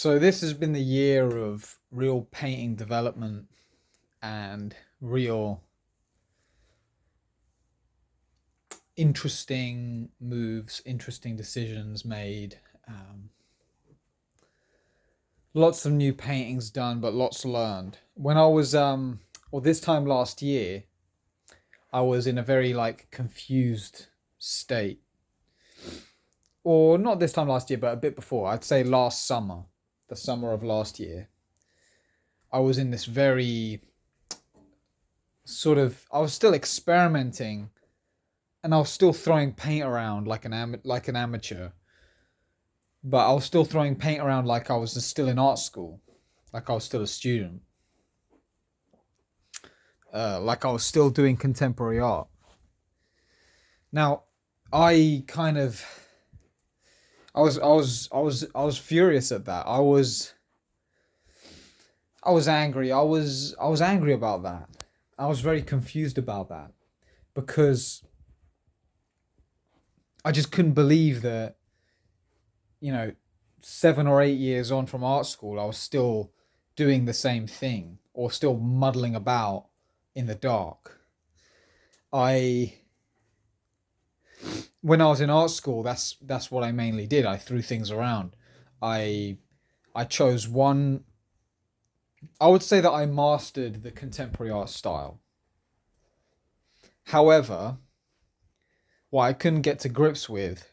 So this has been the year of real painting development and real interesting moves, interesting decisions made. Um, Lots of new paintings done, but lots learned. When I was, or this time last year, I was in a very confused state. Or not this time last year, but a bit before. I'd say last summer, the summer of last year. I was in this very I was still experimenting and I was still throwing paint around like an amateur, but I was still throwing paint around like I was still in art school, like I was still a student, like I was still doing contemporary art. Now, I kind of, I was furious at that. I was angry. I was angry about that. I was very confused about that because I just couldn't believe that, you know, 7 or 8 years on from art school, I was still doing the same thing or still muddling about in the dark. I When I was in art school, that's what I mainly did. I threw things around. I I chose one. I would say that I mastered the contemporary art style. However, what I couldn't get to grips with,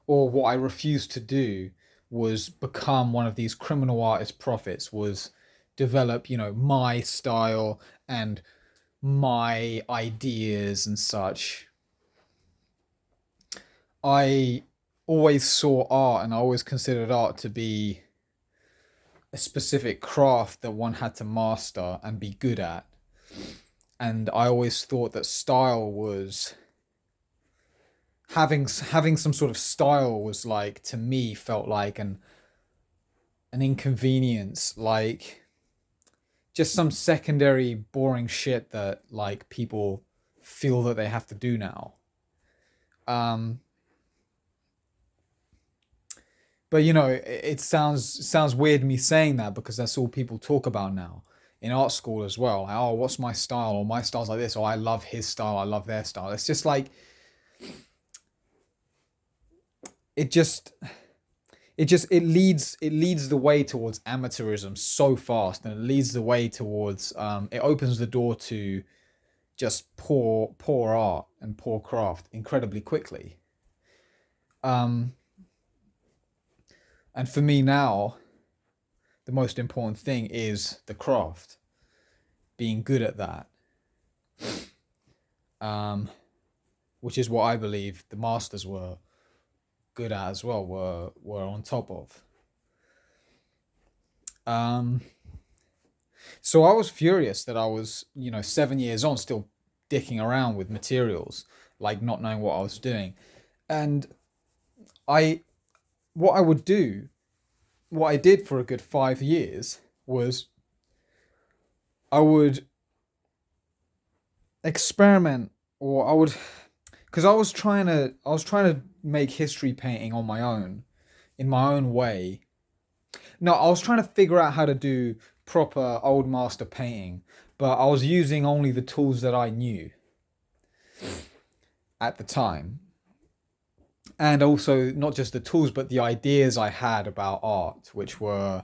or what I refused to do, was become one of these criminal artist prophets. Was develop, my style and my ideas and such. I always saw art and I always considered art to be a specific craft that one had to master and be good at. And I always thought that style was having some sort of style was like, to me, felt like an inconvenience, like just some secondary boring shit that like people feel that they have to do now. Um, but it sounds weird me saying that because that's all people talk about now in art school as well. Like, oh, what's my style? Or my style's like this. Or I love his style. I love their style. It's just like it just it leads the way towards amateurism so fast, and it leads the way towards it opens the door to just poor art and poor craft incredibly quickly. Um, and for me now, the most important thing is the craft, being good at that, um, which is what I believe the masters were good at as well, were on top of. Um, so I was furious that I was, 7 years on, still dicking around with materials, like not knowing what I was doing. And I, what I would do, what I did for a good 5 years was I would experiment, or I would, because I was trying to make history painting on my own, in my own way. No, I was trying to figure out how to do proper old master painting, but I was using only the tools that I knew at the time. And also not just the tools, but the ideas I had about art, which were,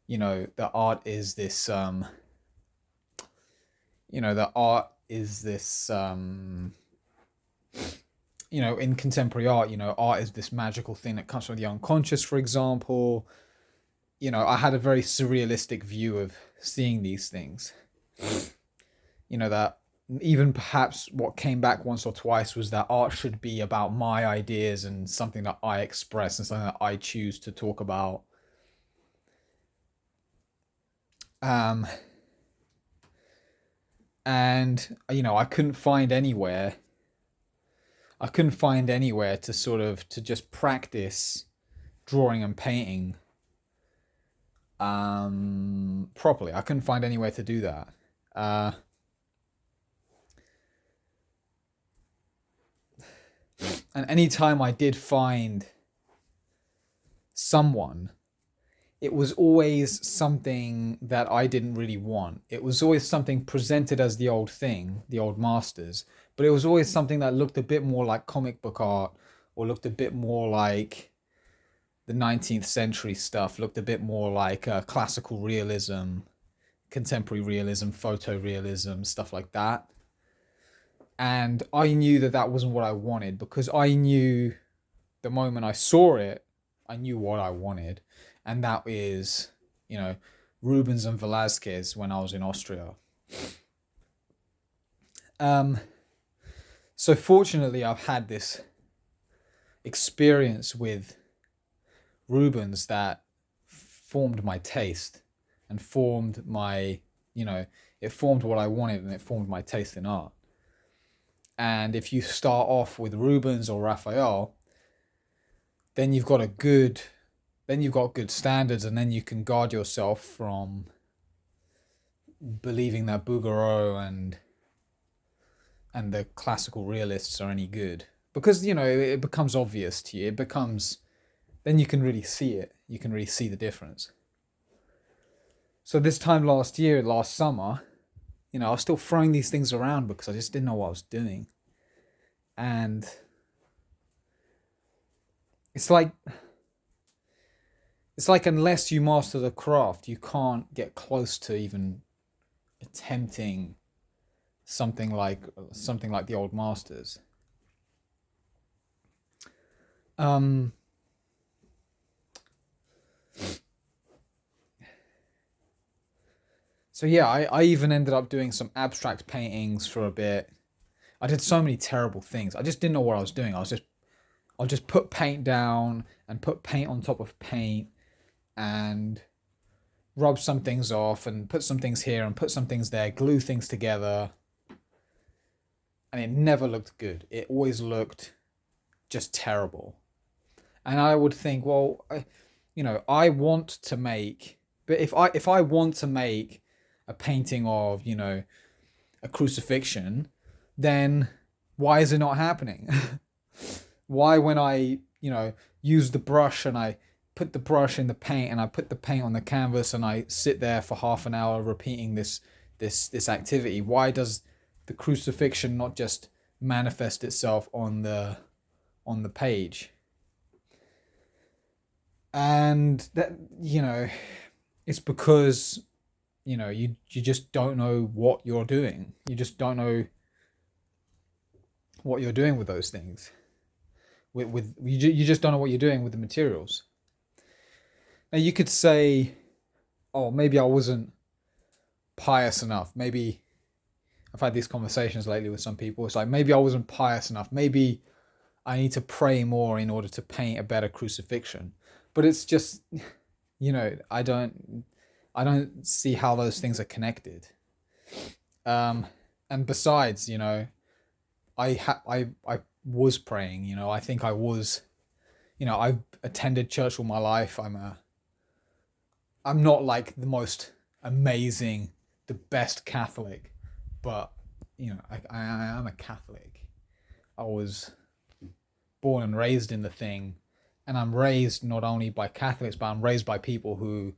that art is this, that art is this, in contemporary art, art is this magical thing that comes from the unconscious, for example. I had a very surrealistic view of seeing these things. That even perhaps what came back once or twice was that art should be about my ideas and something that I express and something that I choose to talk about. Um, and I couldn't find anywhere to sort of to just practice drawing and painting properly. I couldn't find anywhere to do that. Uh, and anytime I did find someone, it was always something that I didn't really want. It was always something presented as the old thing, the old masters, but it was always something that looked a bit more like comic book art, or looked a bit more like the 19th century stuff, looked a bit more like classical realism, contemporary realism, photorealism, stuff like that. And I knew that that wasn't what I wanted, because I knew the moment I saw it, I knew what I wanted. And that is, you know, Rubens and Velasquez when I was in Austria. Um, so fortunately, I've had this experience with Rubens that formed my taste and formed my, it formed what I wanted, and it formed my taste in art. And if you start off with Rubens or Raphael, then you've got good standards, and then you can guard yourself from believing that Bouguereau and the classical realists are any good, because it becomes obvious to you. Then you can really see it. You can really see the difference. So this time last summer, I was still throwing these things around because I just didn't know what I was doing. And it's like unless you master the craft, you can't get close to even attempting something like the old masters. So yeah, I even ended up doing some abstract paintings for a bit. I did so many terrible things. I just didn't know what I was doing. I'll just put paint down and put paint on top of paint and rub some things off and put some things here and put some things there, glue things together. And it never looked good. It always looked just terrible. And I would think, well, I want to make, but if I want to make a painting of, a crucifixion, then why is it not happening? Why, when I, use the brush and I put the brush in the paint and I put the paint on the canvas and I sit there for half an hour repeating this activity, why does the crucifixion not just manifest itself on the page? And that, it's because you just don't know what you're doing. You just don't know what you're doing with those things. You just don't know what you're doing with the materials. Now you could say, oh, maybe I wasn't pious enough. Maybe I've had these conversations lately with some people. It's like, maybe I wasn't pious enough. Maybe I need to pray more in order to paint a better crucifixion. But it's just, I don't see how those things are connected. And besides, I was praying. I think I was. I've attended church all my life. I'm not like the most amazing, the best Catholic, but I am a Catholic. I was born and raised in the thing, and I'm raised not only by Catholics, but I'm raised by people who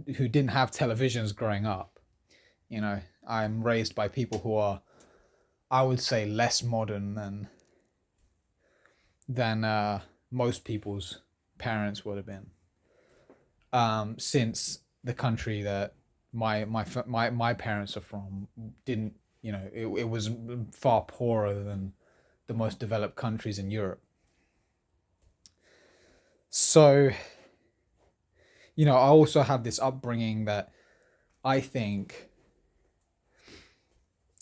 didn't have televisions growing up. I'm raised by people who are, I would say, less modern than most people's parents would have been. Since the country that my parents are from didn't, it was far poorer than the most developed countries in Europe. So, I also have this upbringing that I think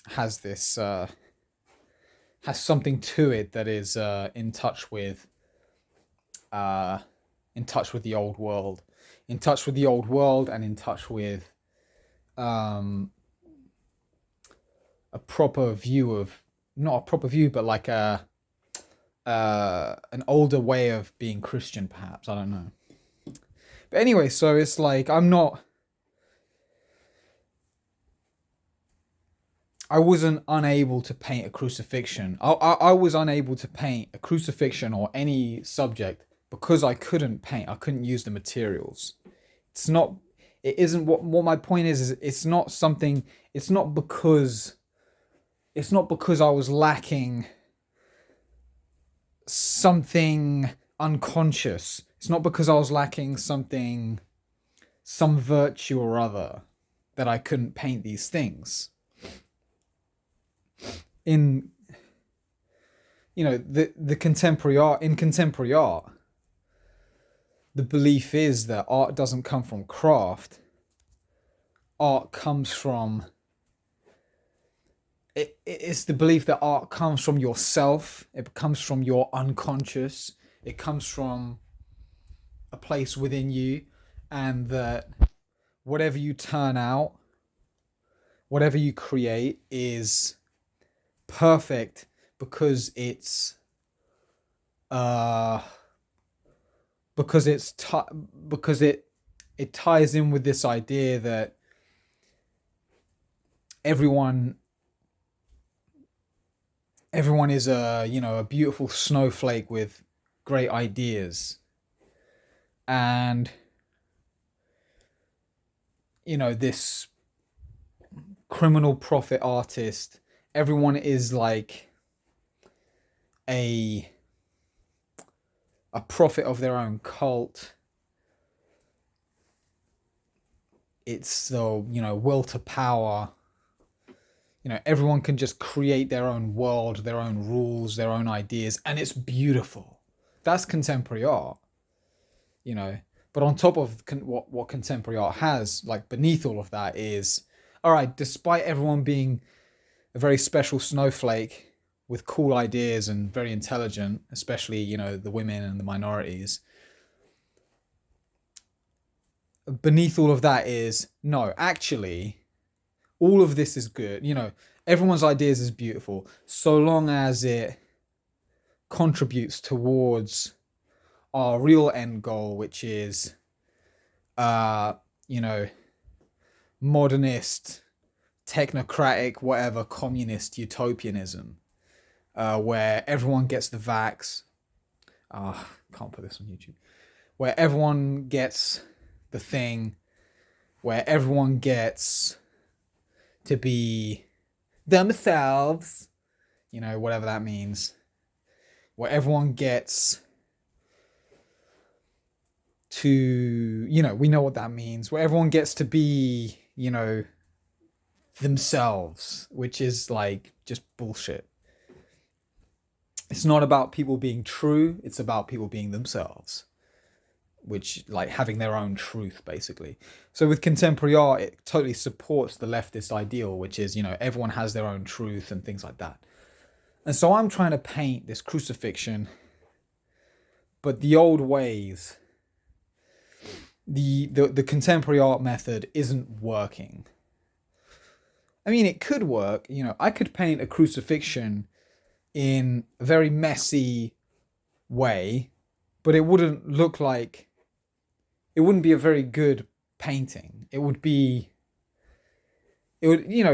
has something to it that is in touch with the old world, and in touch with a proper view of, not a proper view, but like an older way of being Christian, perhaps. I don't know. But anyway, so it's like I wasn't unable to paint a crucifixion. I was unable to paint a crucifixion or any subject because I couldn't paint. I couldn't use the materials. It's not. It isn't what my point is. It's not something. It's not because. It's not because I was lacking something unconscious. It's not because I was lacking something, some virtue or other, that I couldn't paint these things. In the contemporary art, the belief is that art doesn't come from craft. Art comes from it's the belief that art comes from yourself. It comes from your unconscious. It comes from a place within you, and that whatever you turn out, whatever you create, is perfect because uh because it ties in with this idea that everyone is a beautiful snowflake with great ideas, and this criminal profit artist, everyone is like a prophet of their own cult. It's the will to power. Everyone can just create their own world, their own rules, their own ideas, and it's beautiful. That's contemporary art. But on top of what contemporary art has, like beneath all of that, is, all right, despite everyone being a very special snowflake with cool ideas and very intelligent, especially the women and the minorities, beneath all of that is, no, actually all of this is good. Everyone's ideas is beautiful so long as it contributes towards our real end goal, which is modernist, technocratic, whatever, communist utopianism, where everyone gets the vax. Can't put this on YouTube. Where everyone gets the thing, where everyone gets to be themselves, whatever that means. Where everyone gets to, we know what that means. Where everyone gets to be, themselves, which is like just bullshit. It's not about people being true, it's about people being themselves, which, like, having their own truth, basically. So with contemporary art, it totally supports the leftist ideal, which is, everyone has their own truth and things like that. And so I'm trying to paint this crucifixion, but the old ways, the contemporary art method isn't working. I mean, it could work. I could paint a crucifixion in a very messy way, but it wouldn't look like, it wouldn't be a very good painting. It would,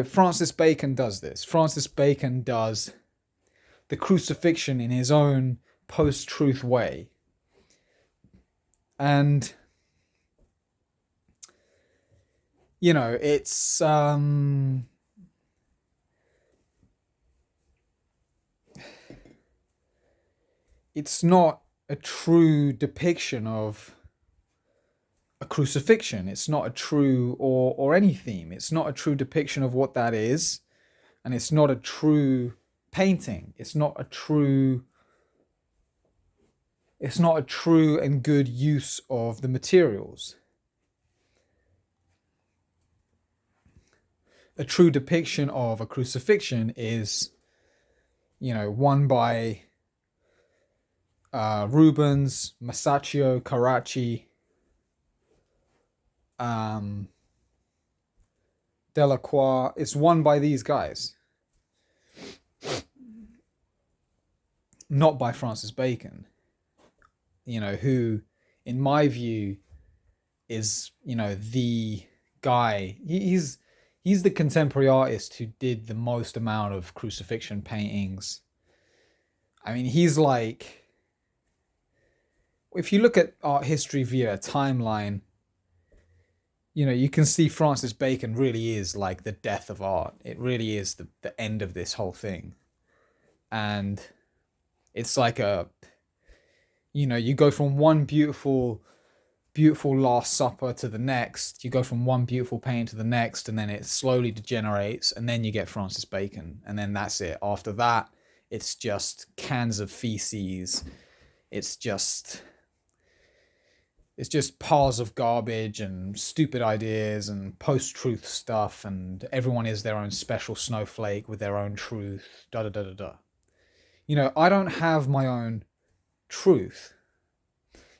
Francis Bacon does this. Francis Bacon does the crucifixion in his own post-truth way. And, it's, it's not a true depiction of a crucifixion. It's not a true, or any theme. It's not a true depiction of what that is, and it's not a true painting. It's not a true and good use of the materials. A true depiction of a crucifixion is, one by Rubens, Masaccio, Carracci, Delacroix. It's one by these guys, not by Francis Bacon, who, in my view, is, the guy. He's the contemporary artist who did the most amount of crucifixion paintings. I mean, he's like, if you look at art history via a timeline, you can see Francis Bacon really is like the death of art. It really is the end of this whole thing. And it's like you go from one beautiful Last Supper to the next. You go from one beautiful painting to the next, and then it slowly degenerates, and then you get Francis Bacon, and then that's it. After that, it's just cans of feces. It's just piles of garbage and stupid ideas and post-truth stuff, and everyone is their own special snowflake with their own truth. Da da da da da. I don't have my own truth.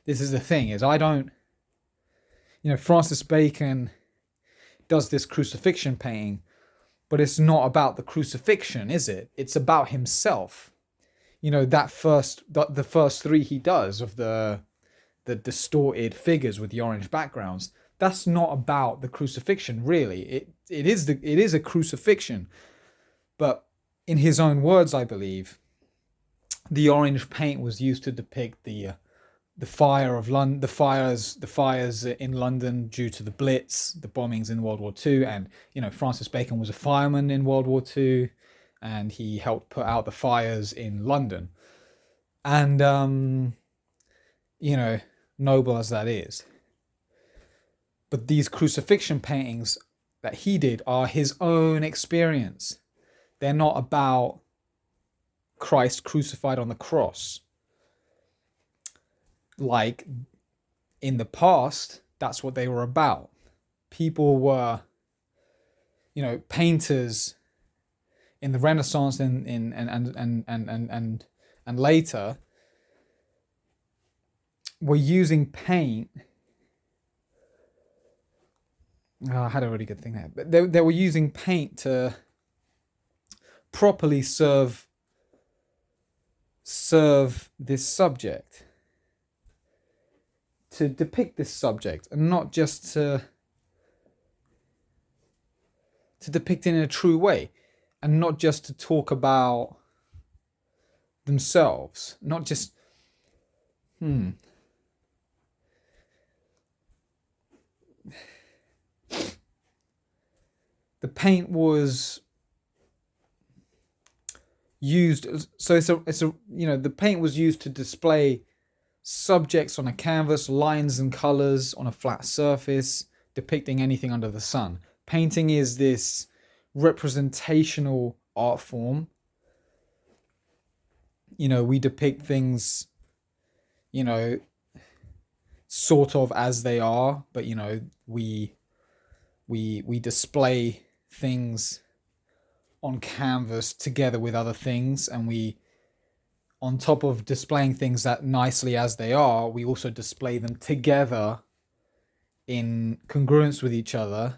This is the thing: is I don't. Francis Bacon does this crucifixion painting, but it's not about the crucifixion, is it? It's about himself. The first three he does of the distorted figures with the orange backgrounds. That's not about the crucifixion, really. It is a crucifixion, but in his own words, I believe, the orange paint was used to depict the fire of London, the fires in London due to the Blitz, the bombings in World War II, and Francis Bacon was a fireman in World War II, and he helped put out the fires in London, and noble as that is. But these crucifixion paintings that he did are his own experience. They're not about Christ crucified on the cross. Like in the past, that's what they were about. People were, painters in the Renaissance and later were using paint. I had a really good thing there, but they were using paint to properly serve this subject, to depict this subject, and not just to depict it in a true way, and not just to talk about themselves, not just the paint was used, so the paint was used to display subjects on a canvas, lines and colors on a flat surface, depicting anything under the sun. Painting is this representational art form. We depict things, sort of as they are, but we display things on canvas together with other things, and we, on top of displaying things that nicely as they are, we also display them together in congruence with each other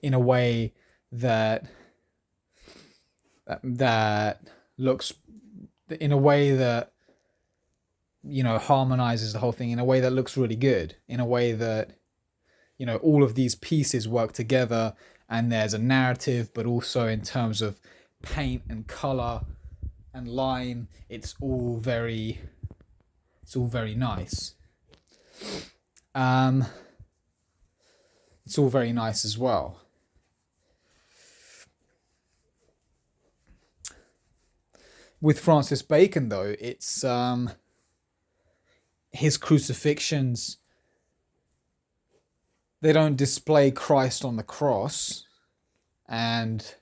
in a way that looks, in a way that harmonizes the whole thing, in a way that looks really good, in a way that all of these pieces work together, and there's a narrative, but also in terms of paint and color and line, it's all very nice. It's all very nice as well. With Francis Bacon, though, it's his crucifixions, they don't display Christ on the cross, and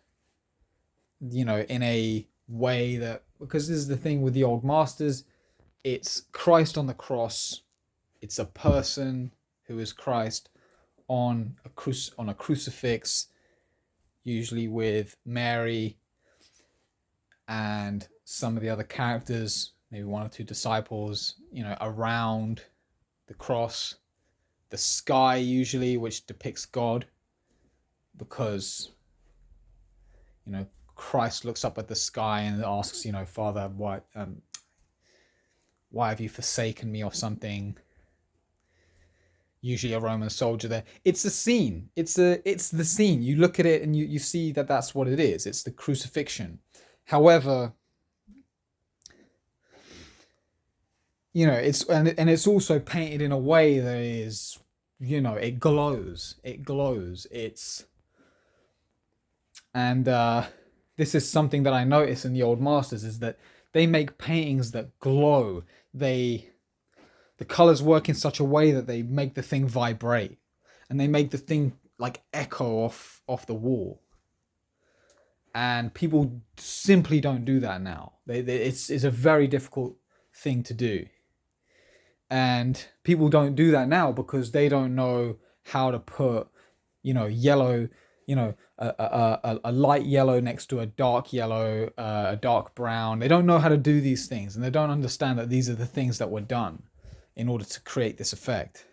in a way that, because this is the thing with the old masters, it's Christ on the cross, it's a person who is Christ on a crucifix, usually with Mary and some of the other characters, maybe one or two disciples, around the cross. The sky usually, which depicts God, because Christ looks up at the sky and asks, Father, why have you forsaken me, or something. Usually a Roman soldier there. It's the scene. It's the scene. You look at it and you see that that's what it is. It's the crucifixion. However, it's also painted in a way that is it glows. It glows. And this is something that I notice in the old masters, is that they make paintings that glow. The colors work in such a way that they make the thing vibrate, and they make the thing like echo off the wall. And people simply don't do that now. It's a very difficult thing to do, and people don't do that now because they don't know how to put, yellow, a light yellow next to a dark yellow, a dark brown. They don't know how to do these things, and they don't understand that these are the things that were done in order to create this effect.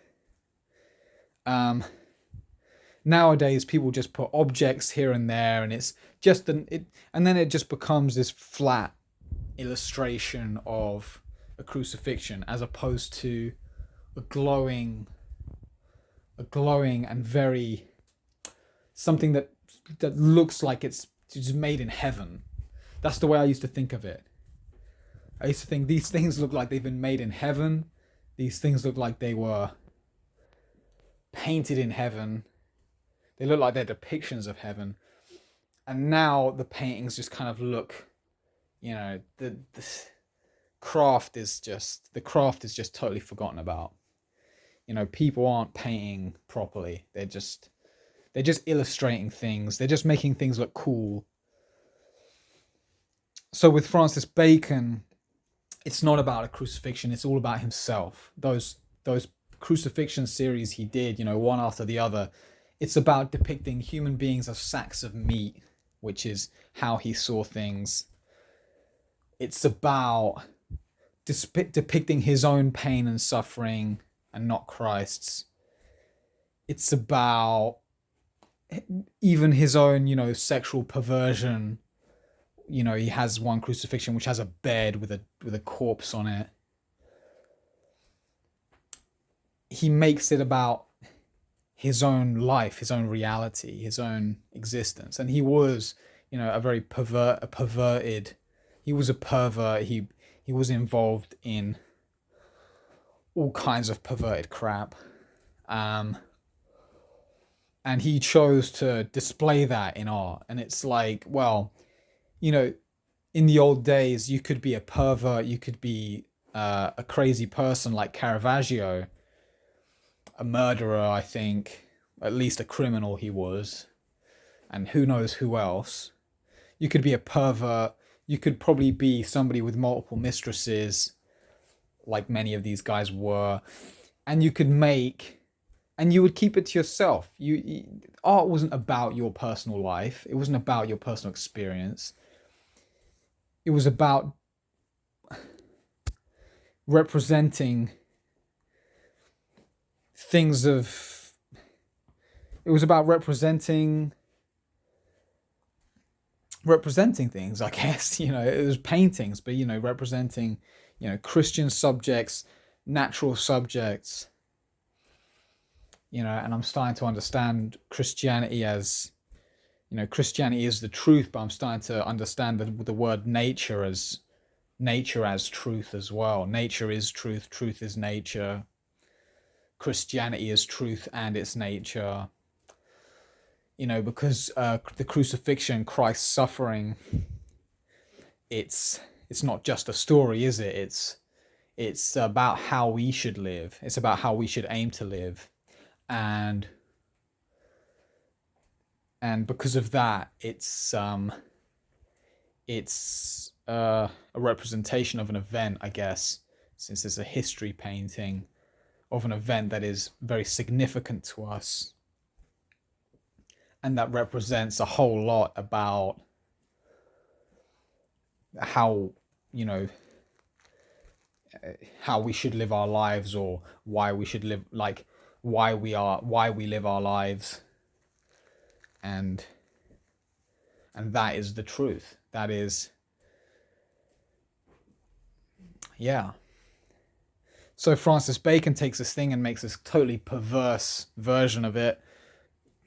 Nowadays, people just put objects here and there, and it's just and then it just becomes this flat illustration of a crucifixion, as opposed to a glowing and very something that looks like it's just made in heaven. That's the way I used to think of it. I used to think these things look like they've been made in heaven. These things look like they were painted in heaven. They look like they're depictions of heaven. And now the paintings just kind of look, the craft is just totally forgotten about. People aren't painting properly. They're just illustrating things. They're just making things look cool. So with Francis Bacon, it's not about a crucifixion. It's all about himself. Those crucifixion series he did, one after the other, it's about depicting human beings as sacks of meat, which is how he saw things. It's about depicting his own pain and suffering and not Christ's. It's about even his own, sexual perversion. He has one crucifixion which has a bed with a corpse on it. He makes it about his own life, his own reality, his own existence. And he was, a very perverted. He was a pervert. He was involved in all kinds of perverted crap. And he chose to display that in art. And it's like, well, in the old days, you could be a pervert, you could be a crazy person like Caravaggio, a murderer, I think, at least a criminal he was, and who knows who else. You could be a pervert, you could probably be somebody with multiple mistresses, like many of these guys were, and you would keep it to yourself. Art wasn't about your personal life, it wasn't about your personal experience. It was about representing things of... It was about representing things, I guess. It was paintings, but, representing, Christian subjects, natural subjects. And I'm starting to understand Christianity as... Christianity is the truth, but I'm starting to understand the word nature as truth as well. Nature is truth, truth is nature. Christianity is truth and its nature. Because the crucifixion, Christ's suffering, it's not just a story, is it? It's about how we should live. It's about how we should aim to live. And because of that, it's a representation of an event, I guess, since it's a history painting of an event that is very significant to us, and that represents a whole lot about how how we should live our lives, or why we should live, like why we live our lives. And that is the truth. That is, yeah. So Francis Bacon takes this thing and makes this totally perverse version of it,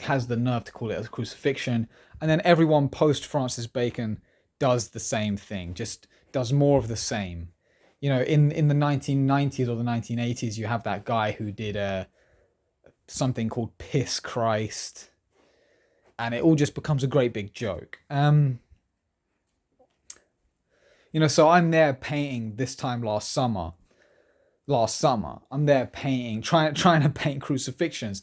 has the nerve to call it a crucifixion, and then everyone post Francis Bacon does the same thing, just does more of the same. In the 1990s or the 1980s, you have that guy who did something called Piss Christ, and it all just becomes a great big joke. So I'm there painting this time last summer. I'm there painting, trying to paint crucifixions,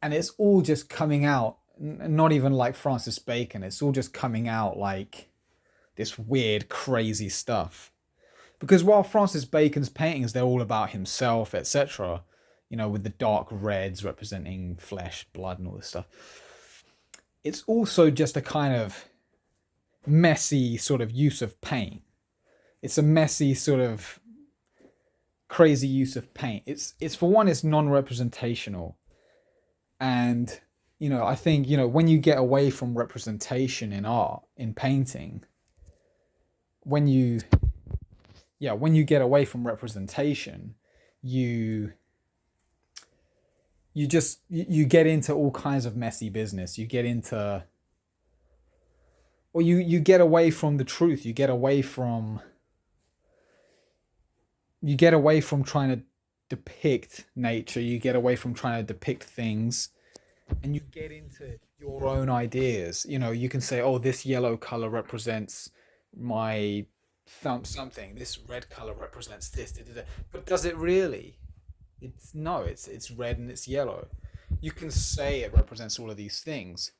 and it's all just coming out. Not even like Francis Bacon. It's all just coming out like this weird, crazy stuff. Because while Francis Bacon's paintings, they're all about himself, etc. With the dark reds representing flesh, blood, and all this stuff. It's also just a kind of messy sort of use of paint. It's a messy sort of crazy use of paint. It's for one, it's non-representational, and I think when you get away from representation in art, in painting, when you get away from representation, you get into all kinds of messy business. You get into, or you get away from the truth. You get away from trying to depict nature. You get away from trying to depict things, and you get into your own ideas. You can say, oh, this yellow color represents my something. This red color represents this. Da, da, da. But does it really? It's red and it's yellow. You can say it represents all of these things,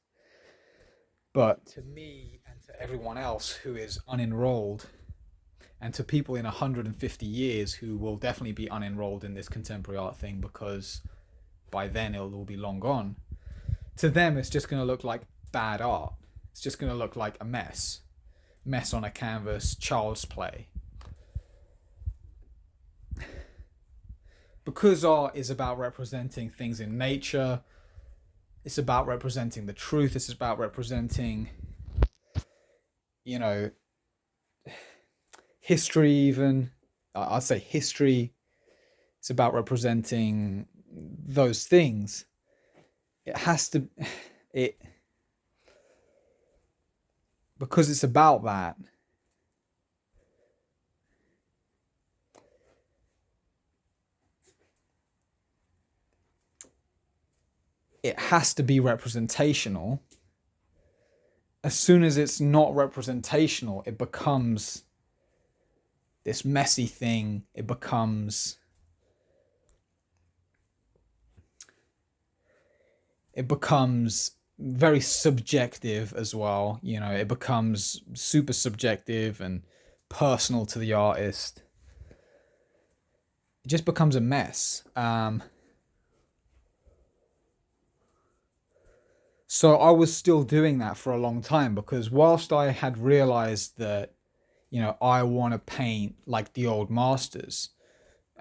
but to me and to everyone else who is unenrolled, and to people in 150 years who will definitely be unenrolled in this contemporary art thing, because by then it'll all be long gone, to them it's just going to look like bad art. It's just going to look like a mess on a canvas, child's play. Because art is about representing things in nature, it's about representing the truth, it's about representing, history even. I'd say history. It's about representing those things. Because it's about that, it has to be representational. As soon as it's not representational, it becomes this messy thing. It becomes very subjective as well. It becomes super subjective and personal to the artist. It just becomes a mess. So I was still doing that for a long time, because whilst I had realized that, I want to paint like the old masters,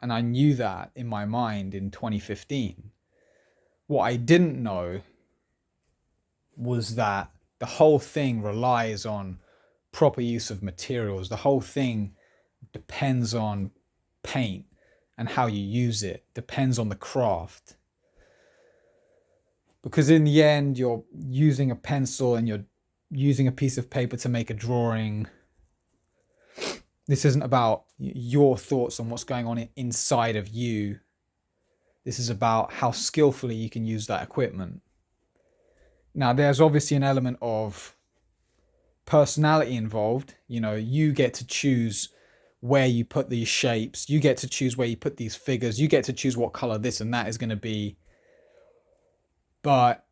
and I knew that in my mind in 2015, what I didn't know was that the whole thing relies on proper use of materials. The whole thing depends on paint and how you use it, depends on the craft. Because in the end, you're using a pencil and you're using a piece of paper to make a drawing. This isn't about your thoughts on what's going on inside of you. This is about how skillfully you can use that equipment. Now, there's obviously an element of personality involved. You get to choose where you put these shapes. You get to choose where you put these figures. You get to choose what color this and that is going to be. But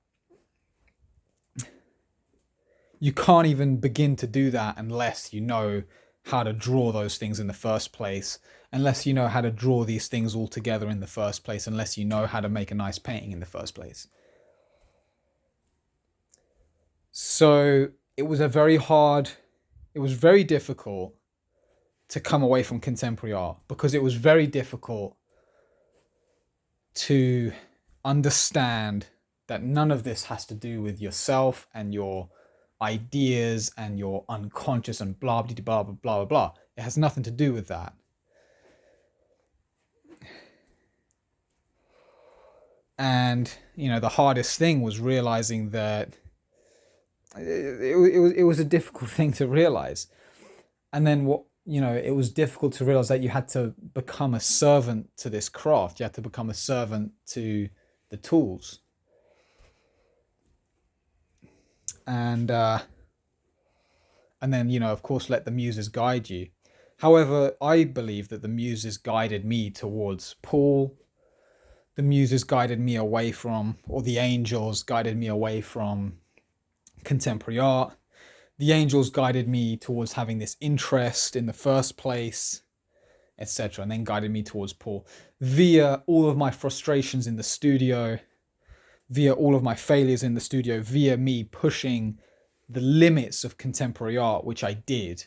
you can't even begin to do that unless you know how to draw those things in the first place, unless you know how to draw these things all together in the first place, unless you know how to make a nice painting in the first place. So it was very difficult to come away from contemporary art, because it was very difficult to understand that none of this has to do with yourself and your ideas and your unconscious and blah blah blah blah blah blah. It has nothing to do with that. And the hardest thing was realizing that it was a difficult thing to realize. And then it was difficult to realize that you had to become a servant to this craft. You had to become a servant to the tools. And then, of course, let the muses guide you. However, I believe that the muses guided me towards Paul. The muses guided me away from, or the angels guided me away from contemporary art. The angels guided me towards having this interest in the first place, etc., and then guided me towards Paul via all of my frustrations in the studio, via all of my failures in the studio, via me pushing the limits of contemporary art, which I did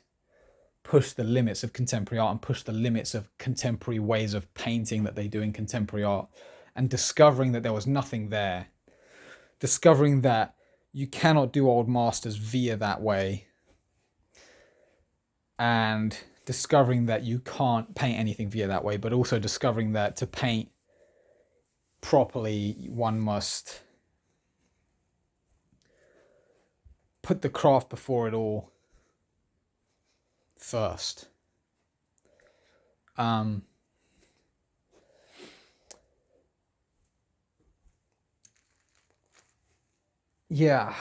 push the limits of contemporary art and push the limits of contemporary ways of painting that they do in contemporary art, and discovering that there was nothing there, discovering that you cannot do old masters via that way, and discovering that you can't paint anything via that way, but also discovering that to paint properly, one must put the craft before it all first. Yeah,